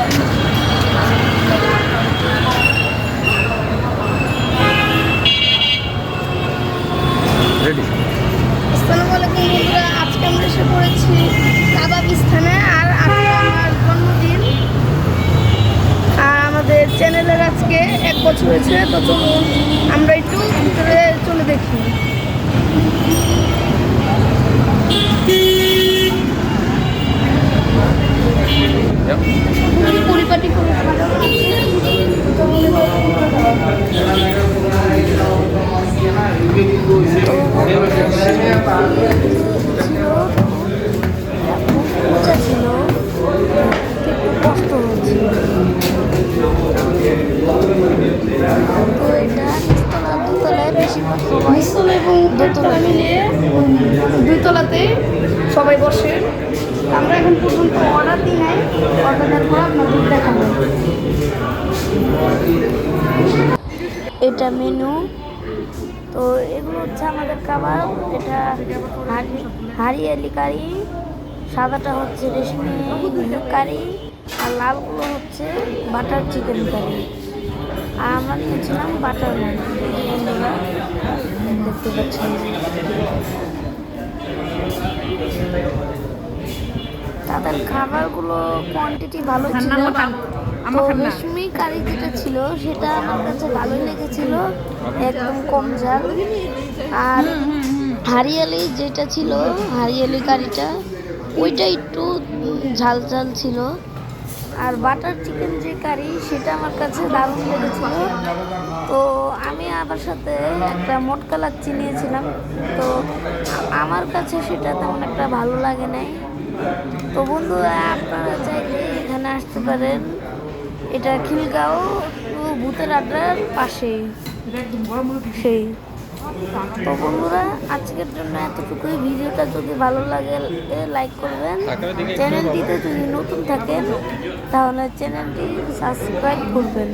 আসসালামু আলাইকুম বন্ধুরা, আজকে আমরা এসে পড়েছি কাবাব স্থানে। আর আজকে আমার জন্মদিন, আর আমাদের চ্যানেলের আজকে 1 বছর হয়েছে। তো চলুন আমরা একটু ভিতরে চলে দেখি। পরিপাটি করে ছিল, একটু কষ্ট হচ্ছে। তো এটা নিচতলা দোতলায় বেশিরভাগ সবাই, এবং দোতলা মিলিয়ে 2 তলাতে সবাই বসে। আমরা এখন পর্যন্ত অর্ডার দিই নাই, অর্ডার দেওয়ার পর আপনাদের দেখাবো। এটা মেনু। তো এগুলো হচ্ছে আমাদের কাবাব। এটা হারিয়ালি কারি, সাদাটা হচ্ছে রেশমি কারি, আর লালগুলো হচ্ছে বাটার চিকেন কারি। আর আমরা নিয়েছিলাম বাটার নান। দেখতে পাচ্ছেন তাদের খাবারগুলো কোয়ান্টিটি ভালো ছিল। তো রেশমি কারি যেটা ছিল সেটা আমার কাছে ভালোই লেগেছিল, একদম কম ঝাল। আর হারিয়ালি যেটা ছিল, হারিয়ালি কারিটা ওইটা একটু ঝাল ঝাল ছিল। আর বাটার চিকেন যে কারি সেটা আমার কাছে দারুণ লেগেছিল। তো আমি আবার সাথে একটা মোটকা লাচ্ছি নিয়েছিলাম। তো আমার কাছে সেটা তেমন একটা ভালো লাগে নাই। তো বন্ধুরা, আপনারা চাইলে এখানে আসতে পারেন। এটা খিলগাঁও ভূতের আড্ডার পাশেই সেই। তো বন্ধুরা, আজকের জন্য এতটুকুই। ভিডিওটা যদি ভালো লাগে লাইক করবেন, চ্যানেলটিতে যদি নতুন থাকেন তাহলে চ্যানেলটি সাবস্ক্রাইব করবেন।